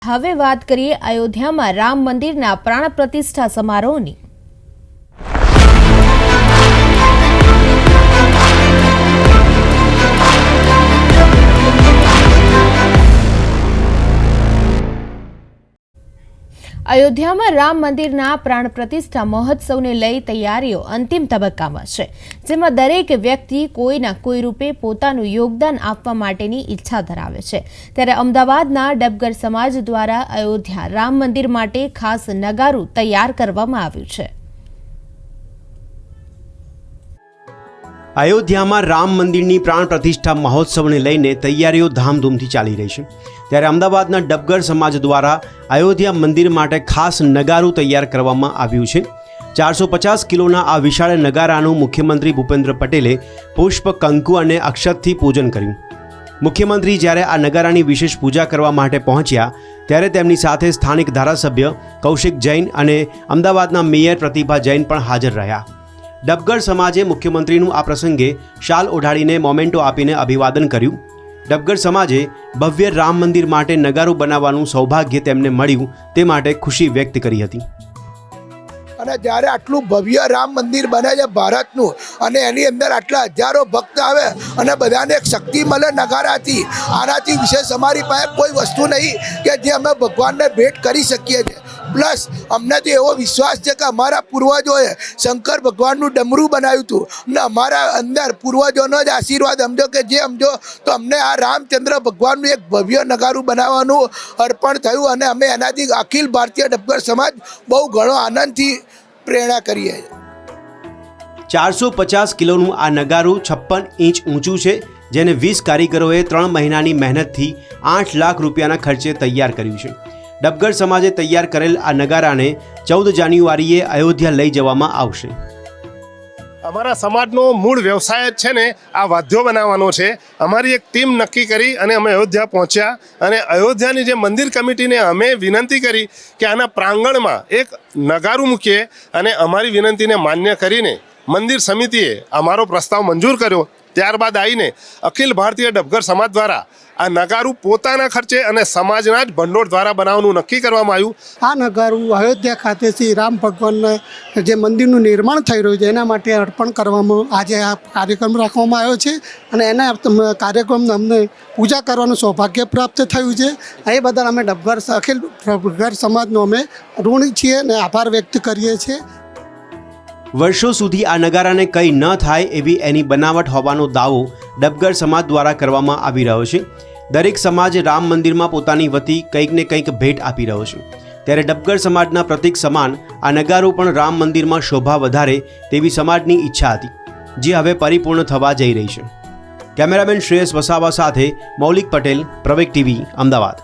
હવે વાત કરીએ અયોધ્યામાં રામ મંદિરના પ્રાણ પ્રતિષ્ઠા સમારોહની। અયોધ્યામાં રામ મંદિરના પ્રાણ પ્રતિષ્ઠા મહોત્સવને લઈ તૈયારીઓ અંતિમ તબક્કામાં છે, જેમાં દરેક વ્યક્તિ કોઈના કોઈ રૂપે પોતાનું યોગદાન આપવા માટેની ઈચ્છા ધરાવે છે। ત્યારે અમદાવાદના ડબગર સમાજ દ્વારા અયોધ્યા રામ મંદિર માટે ખાસ નગારું તૈયાર કરવામાં આવ્યું છે। અયોધ્યામાં રામ મંદિરની પ્રાણ પ્રતિષ્ઠા મહોત્સવને લઈને તૈયારીઓ ધામધૂમથી ચાલી રહી છે। ત્યારે અમદાવાદના ડબગર સમાજ દ્વારા અયોધ્યા મંદિર માટે ખાસ નગારું તૈયાર કરવામાં આવ્યું છે। 450 કિલોના આ વિશાળ નગારાનું મુખ્યમંત્રી ભૂપેન્દ્ર પટેલે પુષ્પ, કંકુ અને અક્ષતથી પૂજન કર્યું। મુખ્યમંત્રી જ્યારે આ નગારાની વિશેષ પૂજા કરવા માટે પહોંચ્યા ત્યારે તેમની સાથે સ્થાનિક ધારાસભ્ય કૌશિક જૈન અને અમદાવાદના મેયર પ્રતિભા જૈન પણ હાજર રહ્યા। ડબગર સમાજે મુખ્યમંત્રીનું આ પ્રસંગે શાલ ઓઢાડીને મોમેન્ટો આપીને અભિવાદન કર્યું। ડબગર સમાજે ભવ્ય રામ મંદિર માટે નગારું બનાવવાનું સૌભાગ્ય તેમને મળ્યું તે માટે ખુશી વ્યક્ત કરી હતી। અને જ્યારે આટલું ભવ્ય રામ મંદિર બને છે ભારતનું, અને એની અંદર આટલા હજારો ભક્ત આવે અને બધાને એક શક્તિ મળે નગારાથી, આનાથી વિશેષ અમારી પાસે કોઈ વસ્તુ નહીં કે જે અમે ભગવાનને ભેટ કરી શકીએ છીએ। પ્લસ અમને તો એવો વિશ્વાસ છે કે અમારા પૂર્વજોએ શંકર ભગવાનનું ડમરું બનાવ્યું હતું અને અમારા અંદર પૂર્વજોનો જ આશીર્વાદ સમજો કે જે સમજો તો અમને આ રામચંદ્ર ભગવાનનું એક ભવ્ય નગારું બનાવવાનું અર્પણ થયું, અને અમે એનાથી અખિલ ભારતીય ડબગર સમાજ બહુ ઘણો આનંદથી પ્રેરણા કરીએ છીએ। 450 કિલોનું આ નગારું 56 ઇંચ ઊંચું છે, જેને 20 કારીગરોએ 3 મહિનાની મહેનતથી 8 લાખ રૂપિયાના ખર્ચે તૈયાર કર્યું છે। ડબગર સમાજે તૈયાર કરેલ આ નગારાને 14 જાન્યુઆરીએ અયોધ્યા લઈ જવામાં આવશે। અમારા સમાજનો મૂળ વ્યવસાય જ છે ને આ વાદ્યો બનાવવાનો છે। અમારી એક ટીમ નક્કી કરી અને અમે અયોધ્યા પહોંચ્યા, અને અયોધ્યાની જે મંદિર કમિટીને અમે વિનંતી કરી કે આના પ્રાંગણમાં એક નગારું મૂકીએ, અને અમારી વિનંતીને માન્ય કરીને મંદિર સમિતિએ અમારો પ્રસ્તાવ મંજૂર કર્યો। ત્યારબાદ આવીને અખિલ ભારતીય ડબગર સમાજ દ્વારા આ નગારું પોતાના ખર્ચે અને સમાજના જ ભંડોળ દ્વારા બનાવવાનું નક્કી કરવામાં આવ્યું। આ નગારું અયોધ્યા ખાતે શ્રી રામ ભગવાનના જે મંદિરનું નિર્માણ થઈ રહ્યું છે એના માટે અર્પણ કરવામાં આજે આ કાર્યક્રમ રાખવામાં આવ્યો છે, અને એના કાર્યક્રમને અમને પૂજા કરવાનું સૌભાગ્ય પ્રાપ્ત થયું છે। એ બદલ અમે અખિલ ડબગર સમાજનો અમે ઋણી છીએ અને આભાર વ્યક્ત કરીએ છીએ। વર્ષો સુધી આ નગારાને કંઈ ન થાય એવી એની બનાવટ હોવાનો દાવો ડબગર સમાજ દ્વારા કરવામાં આવી રહ્યો છે। દરેક સમાજ રામ મંદિરમાં પોતાની વતી કંઈક ને કંઈક ભેટ આપી રહ્યો છે। ત્યારે ડબગર સમાજના પ્રતીક સમાન આ નગારું પણ રામ મંદિરમાં શોભા વધારે તેવી સમાજની ઈચ્છા હતી, જે હવે પરિપૂર્ણ થવા જઈ રહી છે। કેમેરામેન શ્રેયસ વસાવા સાથે મૌલિક પટેલ, પ્રવેગ ટીવી, અમદાવાદ।